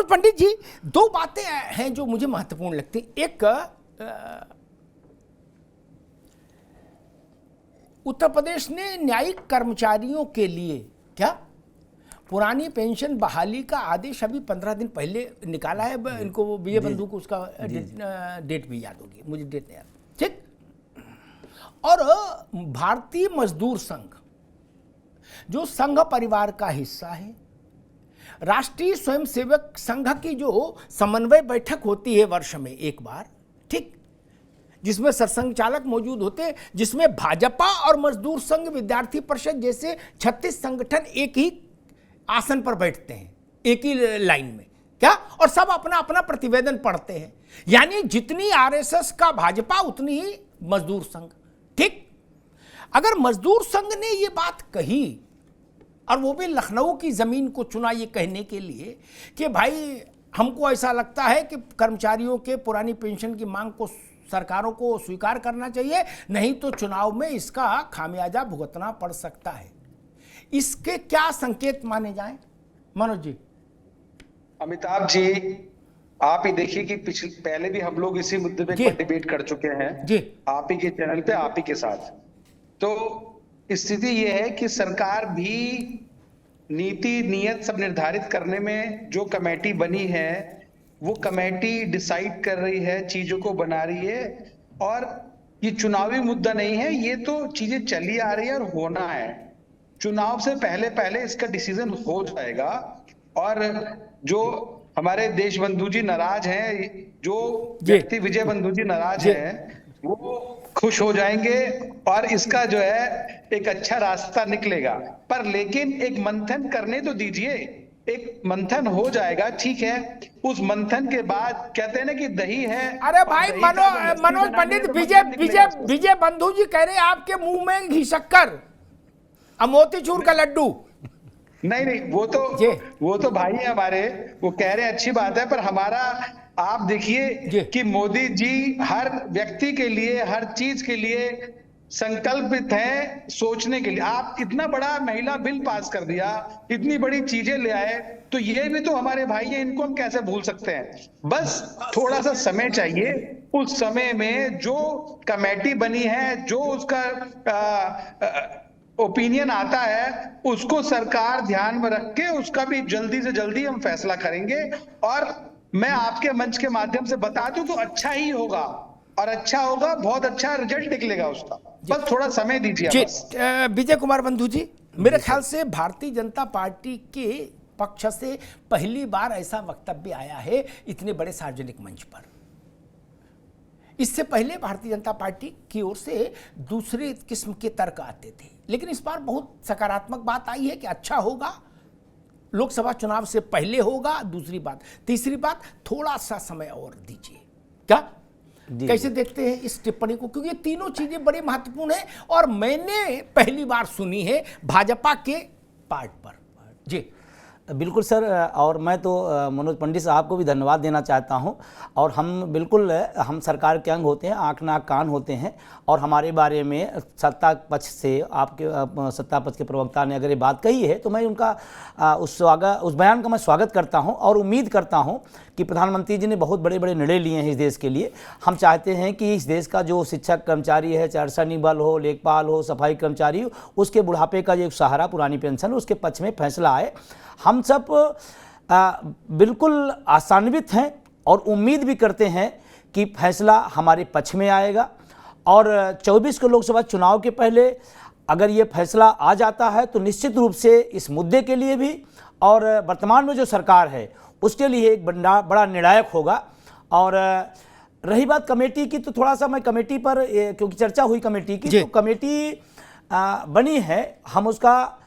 मनोज पंडित जी, दो बातें हैं जो मुझे महत्वपूर्ण लगती। एक, उत्तर प्रदेश ने न्यायिक कर्मचारियों के लिए क्या पुरानी पेंशन बहाली का आदेश अभी 15 दिन पहले निकाला है। इनको वो विजय बंधु को उसका डेट भी याद होगी, मुझे डेट नहीं याद, ठीक। और भारतीय मजदूर संघ जो संघ परिवार का हिस्सा है, राष्ट्रीय स्वयंसेवक संघ की जो समन्वय बैठक होती है वर्ष में एक बार, ठीक, जिसमें सरसंघ चालक मौजूद होते हैं, जिसमें भाजपा और मजदूर संघ विद्यार्थी परिषद जैसे 36 संगठन एक ही आसन पर बैठते हैं, एक ही लाइन में, क्या, और सब अपना अपना प्रतिवेदन पढ़ते हैं। यानी जितनी आरएसएस का भाजपा उतनी ही मजदूर संघ, ठीक। अगर मजदूर संघ ने ये बात कही और वो भी लखनऊ की जमीन को चुना ये कहने के लिए कि भाई हमको ऐसा लगता है कि कर्मचारियों के पुरानी पेंशन की मांग को सरकारों को स्वीकार करना चाहिए, नहीं तो चुनाव में इसका खामियाजा भुगतना पड़ सकता है, इसके क्या संकेत माने जाएं? मनोज जी। अमिताभ जी, आप ही देखिए कि पहले भी हम लोग इसी मुद्दे पे डिबेट कर चुके हैं जी, आप ही के चैनल पे, आप ही के साथ। तो स्थिति यह है कि सरकार भी नीति नियत सब निर्धारित करने में जो कमेटी बनी है, वो कमेटी डिसाइड कर रही है, चीजों को बना रही है, और ये चुनावी मुद्दा नहीं है, ये तो चीजें चली आ रही है और होना है। चुनाव से पहले पहले इसका डिसीजन हो जाएगा, और जो हमारे देश बंधु जी नाराज हैं, जो व्यक्ति विजय बंधु जी नाराज हैं, वो खुश हो जाएंगे और इसका जो है एक अच्छा रास्ता निकलेगा। पर लेकिन एक मंथन करने तो दीजिए, एक मंथन हो जाएगा, ठीक है। उस मंथन के बाद कहते हैं ना कि दही है। अरे भाई मनोज पंडित, विजय बंधु जी कह रहे हैं आपके मुंह में घी शक्कर और मोतीचूर का लड्डू। नहीं, वो तो भाई है हमारे, वो कह रहे हैं अच्छी बात है, पर हमारा आप देखिए कि मोदी जी हर व्यक्ति के लिए, हर चीज के लिए संकल्पित हैं सोचने के लिए। आप इतना बड़ा महिला बिल पास कर दिया, इतनी बड़ी चीजें ले आए, तो ये भी तो हमारे भाई हैं, इनको हम कैसे भूल सकते हैं। बस थोड़ा सा समय चाहिए, उस समय में जो कमेटी बनी है, जो उसका ओपिनियन आता है, उसको सरकार ध्यान में रख के उसका भी जल्दी से जल्दी हम फैसला करेंगे। और मैं आपके मंच के माध्यम से बता दूं तो अच्छा ही होगा, और अच्छा होगा, बहुत अच्छा रिजल्ट निकलेगा उसका, बस थोड़ा समय दीजिए। विजय कुमार बंधु जी, मेरे ख्याल से भारतीय जनता पार्टी के पक्ष से पहली बार ऐसा वक्तव्य आया है इतने बड़े सार्वजनिक मंच पर। इससे पहले भारतीय जनता पार्टी की ओर से दूसरे किस्म के तर्क आते थे, लेकिन इस बार बहुत सकारात्मक बात आई है कि अच्छा होगा, लोकसभा चुनाव से पहले होगा। दूसरी बात, तीसरी बात, थोड़ा सा समय और दीजिए। क्या कैसे देखते हैं इस टिप्पणी को? क्योंकि ये तीनों चीजें बड़ी महत्वपूर्ण है और मैंने पहली बार सुनी है भाजपा के पार्ट पर। जी बिल्कुल सर, और मैं तो मनोज पंडित साहब को भी धन्यवाद देना चाहता हूं। और हम सरकार के अंग होते हैं, आँख नाक कान होते हैं, और हमारे बारे में सत्ता पक्ष से आपके सत्ता पक्ष के प्रवक्ता ने अगर ये बात कही है तो मैं उनका उस बयान का मैं स्वागत करता हूं, और उम्मीद करता हूं कि प्रधानमंत्री जी ने बहुत बड़े बड़े निर्णय लिए हैं इस देश के लिए। हम चाहते हैं कि इस देश का जो शिक्षक कर्मचारी है, चाहे अर्धसैनिक बल हो, लेखपाल हो, सफाई कर्मचारी हो, उसके बुढ़ापे का जो सहारा पुरानी पेंशन, उसके पक्ष में फैसला आए। हम सब बिल्कुल आशान्वित हैं और उम्मीद भी करते हैं कि फैसला हमारे पक्ष में आएगा। और 24 के लोकसभा चुनाव के पहले अगर ये फैसला आ जाता है तो निश्चित रूप से इस मुद्दे के लिए भी और वर्तमान में जो सरकार है उसके लिए एक बड़ा निर्णायक होगा। और रही बात कमेटी की, तो थोड़ा सा मैं कमेटी पर, क्योंकि चर्चा हुई कमेटी की, तो कमेटी बनी है, हम उसका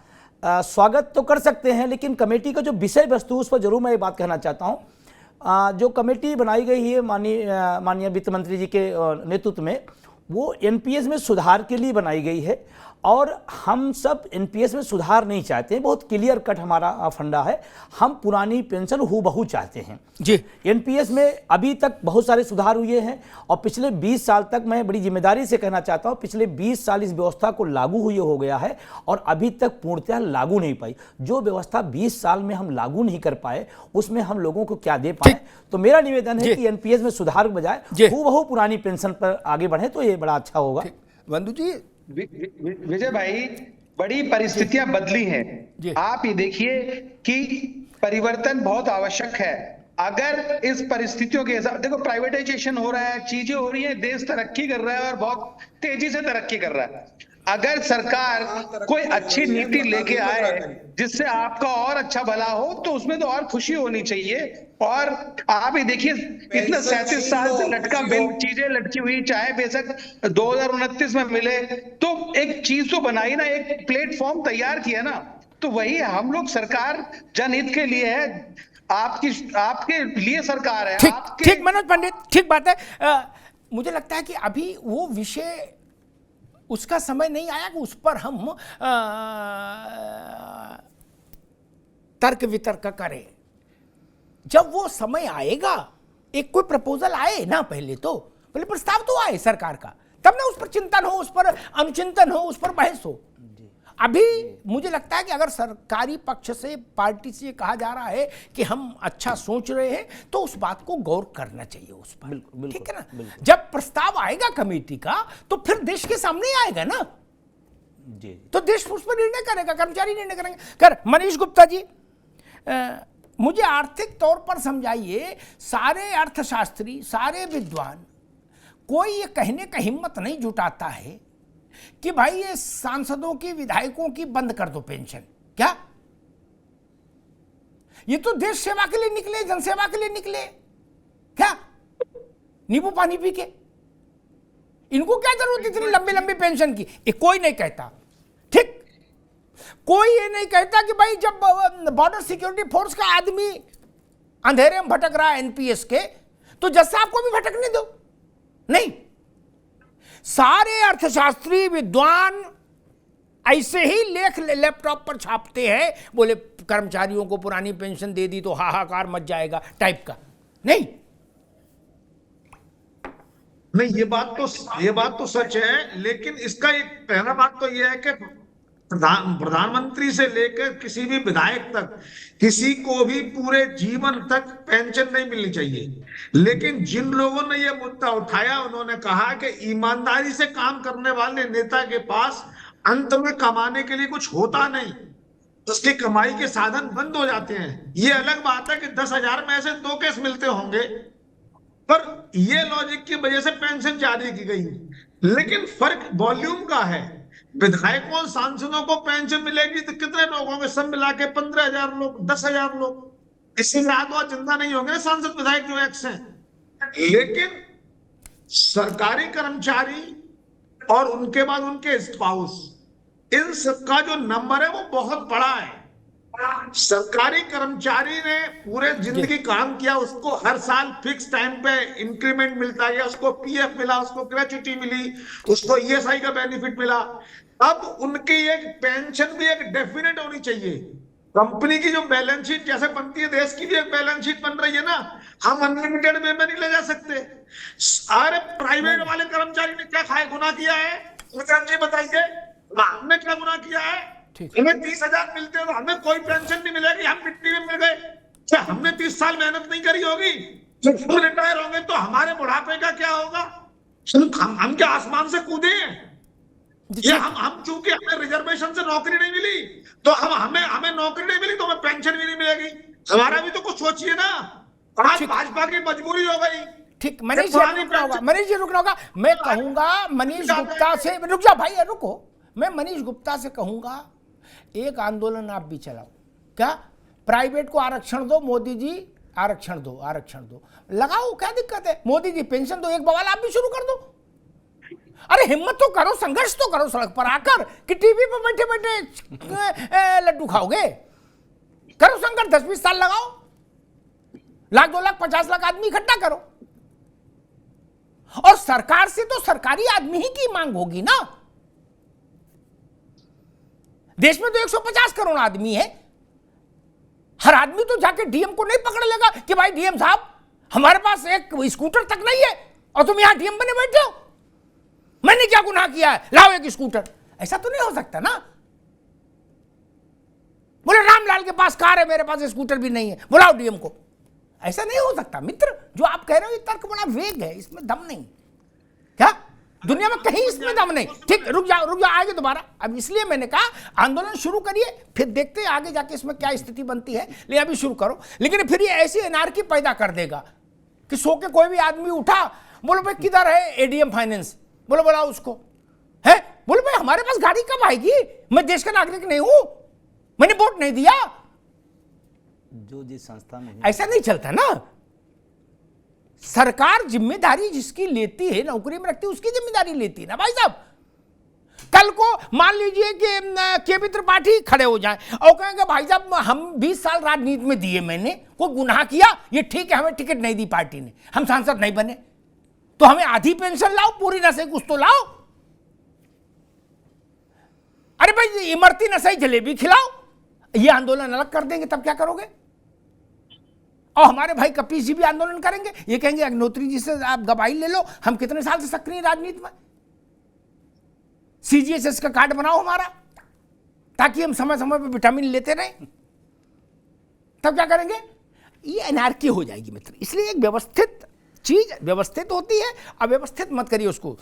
स्वागत तो कर सकते हैं, लेकिन कमेटी का जो विषय वस्तु उस पर जरूर मैं ये बात कहना चाहता हूँ। जो कमेटी बनाई गई है माननीय वित्त मंत्री जी के नेतृत्व में, वो एनपीएस में सुधार के लिए बनाई गई है। और हम सब एनपीएस में सुधार नहीं चाहते हैं, बहुत क्लियर कट हमारा फंडा है, हम पुरानी पेंशन हूबहू चाहते हैं जी। एनपीएस में अभी तक बहुत सारे सुधार हुए हैं और पिछले 20 साल तक, मैं बड़ी जिम्मेदारी से कहना चाहता हूं, पिछले 20 साल इस व्यवस्था को लागू हुए हो गया है और अभी तक पूर्णतः लागू नहीं पाई। जो व्यवस्था 20 साल में हम लागू नहीं कर पाए उसमें हम लोगों को क्या दे पाए। तो मेरा निवेदन है कि एनपीएस में सुधार के बजाय हूबहू पुरानी पेंशन पर आगे बढ़े तो ये बड़ा अच्छा होगा। बंधु जी, विजय भाई, बड़ी परिस्थितियां बदली हैं। आप ये देखिए कि परिवर्तन बहुत आवश्यक है। अगर इस परिस्थितियों के हिसाब, देखो प्राइवेटाइजेशन हो रहा है, चीजें हो रही हैं, देश तरक्की कर रहा है और बहुत तेजी से तरक्की कर रहा है। अगर सरकार कोई अच्छी नीति लेके आए जिससे आपका और अच्छा भला हो तो उसमें तो और खुशी होनी चाहिए। और आप ये देखिए, इतना 37 साल से लटका बिल, चीजें लटकी हुई, चाहे बेशक 2029 में मिले, तो एक चीज तो बनाई ना, एक प्लेटफॉर्म तैयार किया ना। तो वही हम लोग, सरकार जनहित के लिए है, आपके लिए सरकार है। ठीक मनोज पंडित, ठीक बात है। मुझे लगता है कि अभी वो विषय, उसका समय नहीं आया कि उस पर हम तर्क वितर्क करें। जब वो समय आएगा, एक कोई प्रपोजल आए ना, पहले प्रस्ताव तो आए सरकार का, तब ना उस पर चिंतन हो, उस पर अनुचिंतन हो, उस पर बहस हो। अभी मुझे लगता है कि अगर सरकारी पक्ष से, पार्टी से कहा जा रहा है कि हम अच्छा सोच रहे हैं, तो उस बात को गौर करना चाहिए उस पर, ठीक है ना। जब प्रस्ताव आएगा कमेटी का तो फिर देश के सामने आएगा ना जी, तो देश उस पर निर्णय करेगा, कर्मचारी निर्णय करेंगे। मनीष गुप्ता जी, मुझे आर्थिक तौर पर समझाइए, सारे अर्थशास्त्री, सारे विद्वान, कोई ये कहने का हिम्मत नहीं जुटाता है कि भाई ये सांसदों की, विधायकों की बंद कर दो पेंशन। क्या ये तो देश सेवा के लिए निकले, जनसेवा के लिए निकले, क्या नींबू पानी पी के? इनको क्या जरूरत इतनी लंबी लंबी पेंशन की? कोई नहीं कहता, ठीक, कोई ये नहीं कहता कि भाई जब बॉर्डर सिक्योरिटी फोर्स का आदमी अंधेरे में भटक रहा है एनपीएस के, तो जज साहब को भी भटकने दो। नहीं, सारे अर्थशास्त्री, विद्वान ऐसे ही लेख लैपटॉप पर छापते हैं, बोले कर्मचारियों को पुरानी पेंशन दे दी तो हाहाकार मच जाएगा टाइप का। नहीं, ये बात तो सच है, लेकिन इसका एक पहला बात तो यह है कि प्रधानमंत्री से लेकर किसी भी विधायक तक किसी को भी पूरे जीवन तक पेंशन नहीं मिलनी चाहिए। लेकिन जिन लोगों ने यह मुद्दा उठाया, उन्होंने कहा कि ईमानदारी से काम करने वाले नेता के पास अंत में कमाने के लिए कुछ होता नहीं, उसकी कमाई के साधन बंद हो जाते हैं। ये अलग बात है कि 10,000 में ऐसे 2 केस मिलते होंगे, पर ये लॉजिक की वजह से पेंशन जारी की गई। लेकिन फर्क वॉल्यूम का है। विधायकों, सांसदों को पेंशन मिलेगी तो कितने लोग होंगे? सब मिला के 15,000 लोग, 10,000 लोग। इससे ज्यादा जिंदा नहीं होंगे सांसद विधायक जो एक्स हैं। लेकिन सरकारी कर्मचारी और उनके बाद उनके स्पाउस, इन सबका जो नंबर है वो बहुत बड़ा है। सरकारी कर्मचारी ने पूरे जिंदगी काम किया, उसको हर साल फिक्स टाइम पे इंक्रीमेंट मिलता है, उसको पीएफ मिला, उसको ग्रेच्युटी मिली, उसको ईएसआई का बेनिफिट मिला। अब उनकी एक पेंशन भी एक डेफिनेट होनी चाहिए। कंपनी की जो बैलेंस शीट जैसे बनती है, देश की भी एक बैलेंस शीट बन रही है ना, हम अनलिमिटेड वे में नहीं ले जा सकते। अरे प्राइवेट वाले कर्मचारी ने क्या खाए, गुनाह किया है? जी बताइए, हमने क्या गुनाह किया है? हमें 30,000 मिलते हैं तो हमें कोई पेंशन नहीं मिलेगी, हम मिट्टी में मिल गए। क्या हमने 30 साल मेहनत नहीं करी होगी? जब हम रिटायर होंगे तो हमारे बुढ़ापे का क्या होगा? हम क्या आसमान से कूदे हैं? ये हम चूंकि हमें रिजर्वेशन से नौकरी नहीं मिली तो हमें नौकरी नहीं मिली तो हमें पेंशन भी नहीं मिलेगी। हमारा भी तो कुछ सोचिए ना। आज भाजपा की मजबूरी हो गई। ठीक, मनीष जी रुकना होगा। मैं कहूंगा मनीष गुप्ता से, रुक जा भाई, रुको। मैं मनीष गुप्ता से कहूंगा, एक आंदोलन आप भी चलाओ। क्या प्राइवेट को आरक्षण दो, मोदी जी आरक्षण दो, लगाओ, क्या दिक्कत है? मोदी जी पेंशन दो, एक बवाल आप भी शुरू कर दो। अरे हिम्मत तो करो, संघर्ष तो करो सड़क पर आकर, कि टीवी पर बैठे बैठे लड्डू खाओगे? करो संघर्ष, 10-20 साल लगाओ, 1,00,000, 2,00,000, 50 लाख आदमी इकट्ठा करो। और सरकार से तो सरकारी आदमी ही की मांग होगी ना। देश में तो 150 करोड़ आदमी है। हर आदमी तो जाके डीएम को नहीं पकड़ लेगा कि भाई डीएम साहब हमारे पास एक स्कूटर तक नहीं है और तुम यहां डीएम बने बैठे हो, मैंने क्या गुनाह किया है, लाओ एक स्कूटर। ऐसा तो नहीं हो सकता ना। बोले रामलाल के पास कार है, मेरे पास स्कूटर भी नहीं है, बुलाओ डीएम को। ऐसा नहीं हो सकता मित्र। जो आप कह रहे हो ये तर्क बड़ा वेग है, इसमें दम नहीं। क्या दुनिया में कहीं इसमें दम नहीं। ठीक, रुक जाओ आगे दोबारा। अब इसलिए मैंने कहा आंदोलन शुरू करिए, फिर देखते हैं आगे जाके इसमें क्या स्थिति बनती है, लेकिन अभी शुरू करो। लेकिन फिर ये ऐसी एनार्की पैदा कर देगा कि सो के कोई भी आदमी उठा, बोलो भाई किधर है एडीएम फाइनेंस, बोलो बुलाओ उसको, है बोलो भाई हमारे पास गाड़ी कब आएगी, मैं देश का नागरिक नहीं हूं, मैंने वोट नहीं दिया। जो जिस संस्था में ऐसा नहीं चलता ना। सरकार जिम्मेदारी जिसकी लेती है, नौकरी में रखती है, उसकी जिम्मेदारी लेती है ना भाई साहब। कल को मान लीजिए कि केपी त्रिपाठी खड़े हो जाएं और कहेंगे भाई साहब हम 20 साल राजनीति में दिए, मैंने कोई गुनाह किया, ये ठीक है हमें टिकट नहीं दी पार्टी ने, हम सांसद नहीं बने, तो हमें आधी पेंशन लाओ, पूरी न सही कुछ तो लाओ। अरे भाई इमरती न सही जलेबी खिलाओ। ये आंदोलन अलग कर देंगे, तब क्या करोगे? और हमारे भाई कपीस जी भी आंदोलन करेंगे, ये कहेंगे अग्निहोत्री जी से आप गवाही ले लो, हम कितने साल से सक्रिय राजनीति में, सीजीएचएस का कार्ड बनाओ हमारा, ताकि हम समय समय पर विटामिन लेते रहें। तब क्या करेंगे? ये एनार्की हो जाएगी मित्र। इसलिए एक व्यवस्थित चीज व्यवस्थित होती है, अव्यवस्थित मत करिए उसको।